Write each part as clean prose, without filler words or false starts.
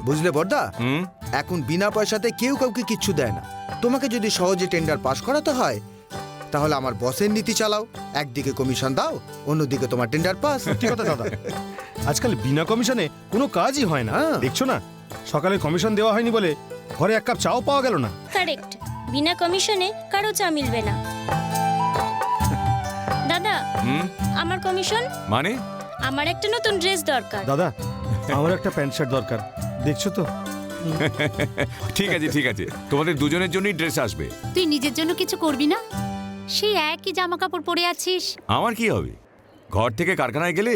বুঝলে বড়দা, এখন বিনা পয়সাতে কেউ কাউকে কিচ্ছু দেয় না। তোমাকে যদি সহজে টেন্ডার পাস করাতে হয় তাহলে আমার বসের নীতি চালাও, একদিকে কমিশন দাও, অন্যদিকে তোমার টেন্ডার পাস। সত্যি কথা দাদা, আজকাল বিনা কমিশনে কোনো কাজই হয় না। দেখছো না, সকালে কমিশন দেওয়া হয়নি বলে ঘরে এক কাপ চাও পাওয়া গেল না। কারেক্ট, বিনা কমিশনে কারো চা মিলবে না। দাদা, আমার কমিশন মানে? আমার একটা নতুন ড্রেস দরকার। দাদা, আমার একটা প্যান্ট শার্ট দরকার, দেখছো তো? ঠিক আছে ঠিক আছে, তোমাদের দুজনের জন্যই ড্রেস আসবে। তুই নিজের জন্য কিছু করবি না? সেই একই জামা কাপড় পরে আছিস। আমার কি হবে? ঘর থেকে কারখানায় গেলে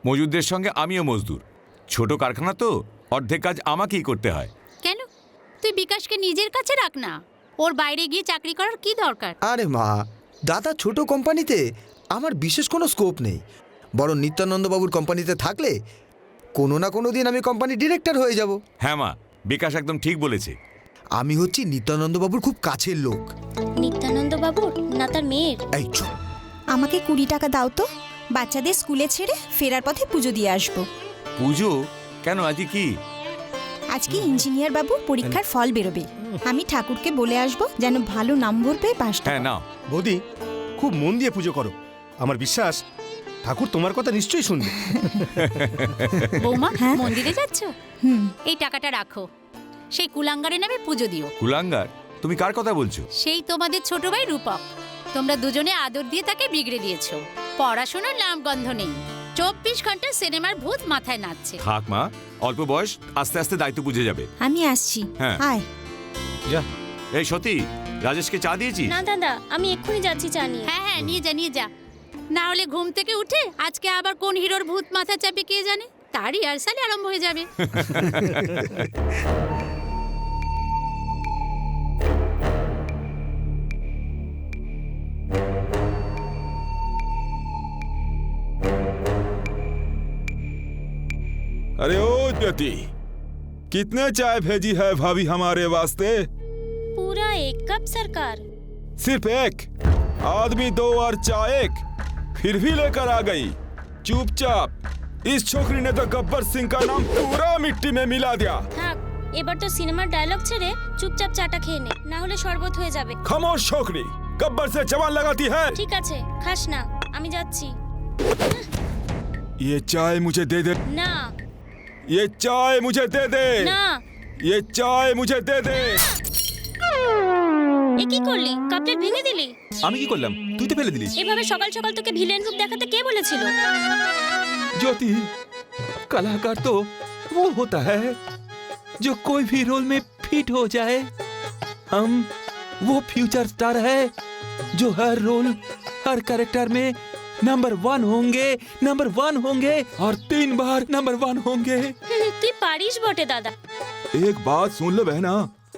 মজুরদের সঙ্গে আমিও মজদুর। ছোট কারখানা তো, অর্ধেক কাজ আমাকেই করতে হয়। কেন? তুই বিকাশকে নিজের কাছে রাখ না, ওর বাইরে গিয়ে চাকরি করার কি দরকার? আরে মা, দাদা ছোট কোম্পানিতে আমার বিশেষ কোনো স্কোপ নেই, বরং নিত্যানন্দ বাবুর কোম্পানিতে থাকলে কোনো না কোনো দিন আমি কোম্পানি ডিরেক্টর হয়ে যাব। হ্যাঁ মা, বিকাশ একদম ঠিক বলেছে। আমি হচ্ছি নিত্যানন্দ বাবুর খুব কাছের লোক। নিত্যানন্দ বাবুর না তার মেয়ের? এই চুপ। আমাকে 20 টাকা দাও তো, বাচ্চাদের স্কুলে ছেড়ে ফেরার পথে পুজো দিয়ে আসবো। পুজো? কেন, আজকে কি? আজকে ইঞ্জিনিয়ার বাবুর পরীক্ষার ফল বেরোবে, আমি ঠাকুরকে বলে আসবো যেন ভালো নম্বর পেয়ে পাস। হ্যাঁ নাও। বৌদি, খুব মন দিয়ে পুজো করো, আমার বিশ্বাস ঠাকুর তোমার কথা নিশ্চয়ই শুনবে। বৌমা, হ্যাঁ? মন্দিরে যাচ্ছ? এই টাকাটা রাখো, সেই কুলাঙ্গারে নামে পুজো দিও। কুলাঙ্গার? তুমি কার কথা বলছো? সেই তোমাদের ছোট ভাই রূপক, তোমরা দুজনে আদর দিয়ে তাকে বিগড়ে দিয়েছো। পড়াশোনার নামগন্ধ নেই, 24 ঘন্টা সিনেমার ভূত মাথায় নাচছে। থাক মা, অল্প বয়স, আস্তে আস্তে দায়িত্ব বুঝে যাবে। আমি আসছি। হ্যাঁ। আয়। যা। এই সত্যি, রাজেশকে চা দিয়েছি? না দাদা, আমি এক্ষুনি যাচ্ছি চা নিয়ে। হ্যাঁ হ্যাঁ, নিয়ে যা নিয়ে যা, না হলে ঘুম থেকে উঠে আজকে আবার কোন হিরোর ভূত মাথা চাপে কে জানে, তার রিহার্সাল আরম্ভ হয়ে যাবে। अरे ओ ज्योति, कितने चाय भेजी है भाभी हमारे वास्ते? पूरा 1 कप सरकार। सिर्फ एक आदमी, 2 और चाय 1, फिर भी लेकर आ गई चुपचाप। इस छोकरी ने तो गब्बर सिंह का नाम पूरा मिट्टी में मिला दिया। থাক, এবার তো সিনেমার ডায়লগ ছেড়ে চুপচাপ চাটা খেয়ে নে, না হলে শরবত হয়ে যাবে। खामोश छोकरी, गब्बर से जवान लगाती है। ঠিক আছে, খাস না, আমি যাচ্ছি। ये चाय मुझे दे दे, না ये चाय मुझे दे दे, না, ये चाय मुझे दे दे। এ কি করলি? কাপটা ভেঙে দিলি। আমি কি করলাম? তুই তো ফেলে দিলিস। এভাবে সকাল সকাল তোকে ভিলেন রূপ দেখাতে কে বলেছিল? ज्योति, कलाकार तो वो होता है जो कोई भी रोल में फिट हो जाए। हम वो फ्यूचर स्टार है जो हर रोल, हर कैरेक्टर में नंबर 1 होंगे, नंबर 1 होंगे और 3 बार नंबर 1 होंगे। তুই পারিস বটে দাদা। एक बात सुन लो बहना,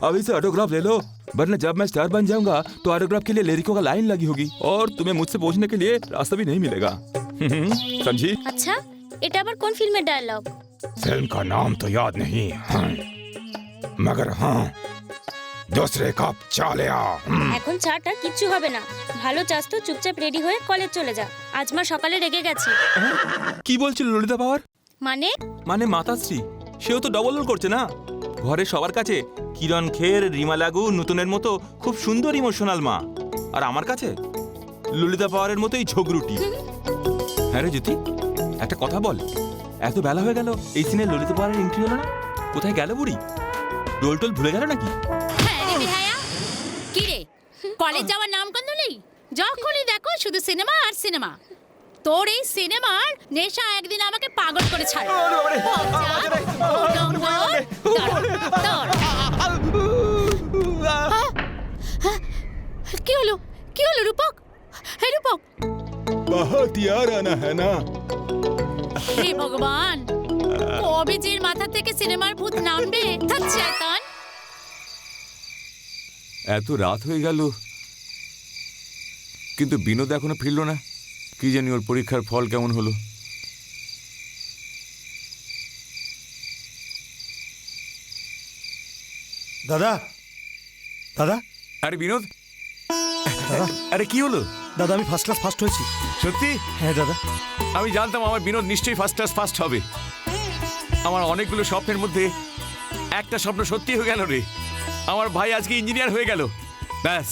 अभी से ऑटोग्राफ ले लो, वरना जब मैं स्टार बन जाऊंगा तो ऑटोग्राफ के लिए लिरिकों का लाइन लगी होगी और तुम्हें मुझसे पूछने के लिए रास्ता भी नहीं मिलेगा। समझी? আচ্ছা, এটা আবার কোন ফিল্মের ডায়লগ? फिल्म का नाम तो याद नहीं, हाँ, मगर हाँ, दूसरे कप चा ले आ। এখন চাটা কিচ্ছু হবে না, ভালো চাস তো চুপচাপ রেডি হয়ে কলেজ চলে যা। আজ মা সকালে রেগে গেছি। কি বলছিল ললিতা পাওয়ার? মানে? মানে মাতাশ্রী, সেও তো ডবল রোল করছে না। ঘরে সবার কাছে কিরণ খের, রিমা লাগু, নতুনের মতো খুব সুন্দর ইমোশনাল মা, আর আমার কাছে ললিতা পাওয়ারের মতোই ঝগড়ুটি। হ্যাঁ রে জ্যোতি, একটা কথা বল, এত বেলা হয়ে গেল, এই সিনে ললিতা পাওয়ারের এন্ট্রি হলো না? কোথায় গেল বুড়ি? রোল টোল ভুলে গেল নাকি? হ্যাঁ রে বেহায়া, কি রে, কলেজ যাওয়ার নামগন্ধ নেই? যখনই দেখো শুধু সিনেমা আর সিনেমা। তোর এই সিনেমার নেশা একদিন আমাকে পাগল করে ছাড়ে। কি হলো, কি হলো রূপক? হে রূপক, बहुत यार आना है ना। হে ভগবান, কবে যে মাথা থেকে সিনেমার ভূত নামবে? শয়তান। এত রাত হয়ে গেল, কিন্তু বিনোদ এখনো ফিরল না। কি জানি ওর পরীক্ষার ফল কেমন হলো। দাদা, দাদা, আরে বিনোদ, দাদা, আরে কি হলো? দাদা, আমি ফার্স্ট ক্লাস ফার্স্ট হয়েছি। সত্যি? হ্যাঁ দাদা। আমি জানতাম আমার বিনোদ নিশ্চয়ই ফার্স্ট ক্লাস ফার্স্ট হবে। আমার অনেকগুলো স্বপ্নের মধ্যে একটা স্বপ্ন সত্যি হয়ে গেল রে। আমার ভাই আজকে ইঞ্জিনিয়ার হয়ে গেল। ব্যাস,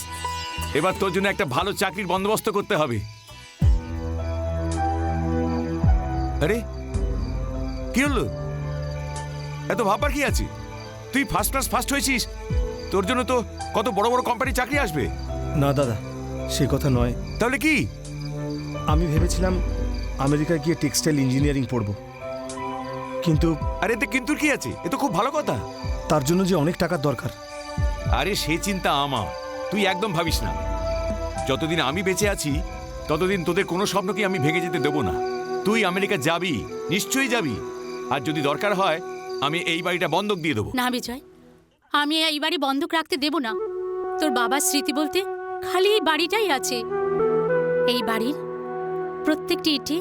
এবার তোর জন্য একটা ভালো চাকরির বন্দোবস্ত করতে হবে। আরে কি হলো? এত ভাববার কি আছে? তুই ফার্স্ট ক্লাস ফার্স্ট হয়েছিস, তোর জন্য তো কত বড় বড় কোম্পানির চাকরি আসবে। না দাদা, সে কথা নয়। তাহলে কি? আমি ভেবেছিলাম আমেরিকায় গিয়ে টেক্সটাইল ইঞ্জিনিয়ারিং পড়ব, কিন্তু আরে এতে কিন্তু কি আছে? এ তো খুব ভালো কথা। তার জন্য যে অনেক টাকার দরকার। আরে সে চিন্তা আমার, তুই একদম ভাবিস না। যতদিন আমি বেঁচে আছি ততদিন তোদের কোনো স্বপ্নকে আমি ভেঙে যেতে দেবো না। তুই আমেরিকা যাবি, নিশ্চয়ই যাবি। আর যদি দরকার হয় আমি এই বাড়িটা বন্ধক দিয়ে দেবো। না বিজয়, আমি এই বাড়ি বন্ধক রাখতে দেব না। তোর বাবার স্মৃতি বলতে খালি এই বাড়িটাই আছে। এই বাড়ির প্রত্যেকটি ইটে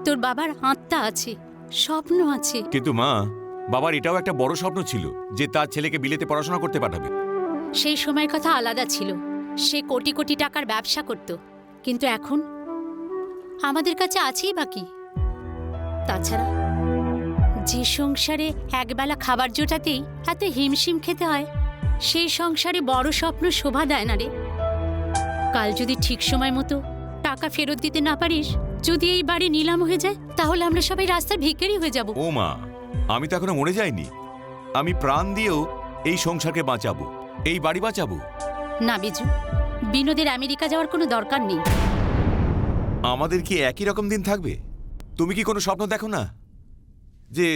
তোর বাবার আত্মা আছে, স্বপ্ন আছে। কিন্তু মা, বাবার এটাও একটা বড় স্বপ্ন ছিল যে তার ছেলেকে বিলেতে পড়াশোনা করতে পাঠাবে। সেই সময়ের কথা আলাদা ছিল, সে কোটি কোটি টাকার ব্যবসা করত। কিন্তু এখন আমাদের কাছে আছেই বাকি। তাছাড়া যে সংসারে একবেলা খাবার জোটাতেই এত হিমশিম খেতে হয়, সেই সংসারে বড় স্বপ্ন শোভা দেয় না রে। কাল যদি ঠিক সময় মতো টাকা ফেরত দিতে না পারিস, যদি এই বাড়ি নিলাম হয়ে যায়, তাহলে আমরা সবাই রাস্তার ভিখারি হয়ে যাব। ও মা, আমি তো এখনো মরে যাইনি। আমি প্রাণ দিয়েও এই সংসারকে বাঁচাবো, এই বাড়ি বাঁচাবো। না বিজু, বিনোদের আমেরিকা যাওয়ার কোনো দরকার নেই। আমাদের কি একই রকম দিন থাকবে? তুমি কি কোনো স্বপ্ন দেখো না যে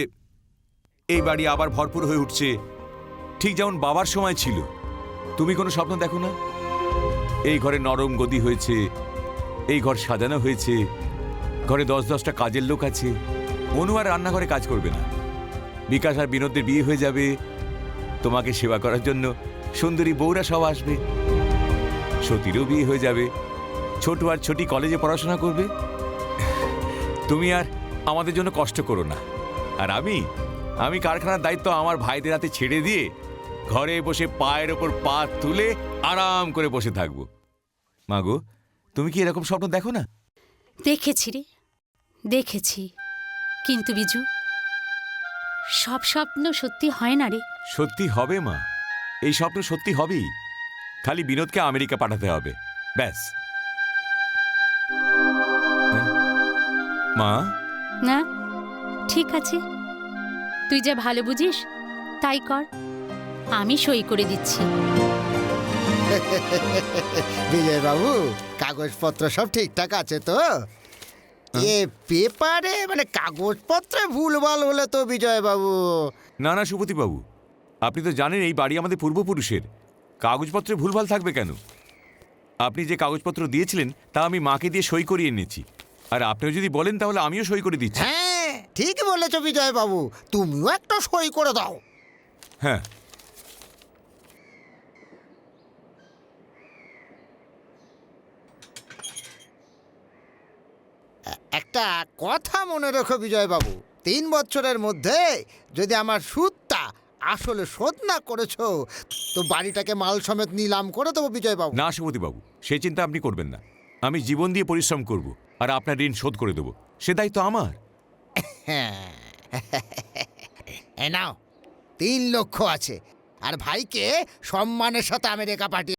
এই বাড়ি আবার ভরপুর হয়ে উঠছে, ঠিক যেমন বাবার সময় ছিল? তুমি কোনো স্বপ্ন দেখো না? এই ঘরে নরম গদি হয়েছে, এই ঘর সাজানো হয়েছে, ঘরে 10-10টা কাজের লোক আছে। অনু আর রান্নাঘরে কাজ করবে না, বিকাশ আর বিনোদের বিয়ে হয়ে যাবে, তোমাকে সেবা করার জন্য সুন্দরী বউরা সব আসবে, সতীরও বিয়ে হয়ে যাবে, ছোট আর ছোটি কলেজে পড়াশোনা করবে। তুমি আর আমাদের জন্য কষ্ট করো না। আর আমি কারখানার দায়িত্ব আমার ভাইদের হাতে ছেড়ে দিয়ে ঘরে বসে পায়ের ওপর পা তুলে আরাম করে বসে থাকবো। মাগো, তুমি কি এরকম স্বপ্ন দেখো না? দেখেছি রে, দেখেছি। কিন্তু বিজু, সব স্বপ্ন সত্যি হয় না রে। সত্যি হবে মা, এই স্বপ্ন সত্যি হবেই। খালি বিনোদকে আমেরিকা পাঠাতে হবে, ব্যাস। হ্যাঁ? মা, না, ঠিক আছে, তুই যা ভালো বুঝিস তাই কর। আমি সই করে দিচ্ছি। বিজয় বাবু, কাগজপত্র সব ঠিকঠাক আছে তো? এ পেপারে মানে কাগজপত্রে ভুলভাল হলে তো বিজয় বাবু। না না সুপতি বাবু, আপনি তো জানেন এই বাড়ি আমাদের পূর্বপুরুষের, কাগজপত্রে ভুলভাল থাকবে কেন? আপনি যে কাগজপত্র দিয়েছিলেন তা আমি মাকে দিয়ে সই করিয়ে এনেছি। আর আপনিও যদি বলেন তাহলে আমিও সই করে দিচ্ছি। হ্যাঁ, ঠিক বলেছ বিজয় বাবু, তুমিও একটা সই করে দাও। হ্যাঁ। একটা কথা মনে রেখো বিজয় বাবু, 3 বছরের মধ্যে যদি আমার সুদটা আসলে শোধ না করেছো তো বাড়িটাকে মাল সমেত নিলাম করে দেবো বিজয় বাবু। না সুপতি বাবু, সেই চিন্তা আপনি করবেন না। আমি জীবন দিয়ে পরিশ্রম করব আর আপনার ঋণ শোধ করে দেবো, সে দায়িত্ব আমার। হ্যাঁ, এ নাও 3 লক্ষ আছে, আর ভাইকে সম্মানের সাথে আমেরিকা পাঠিয়ে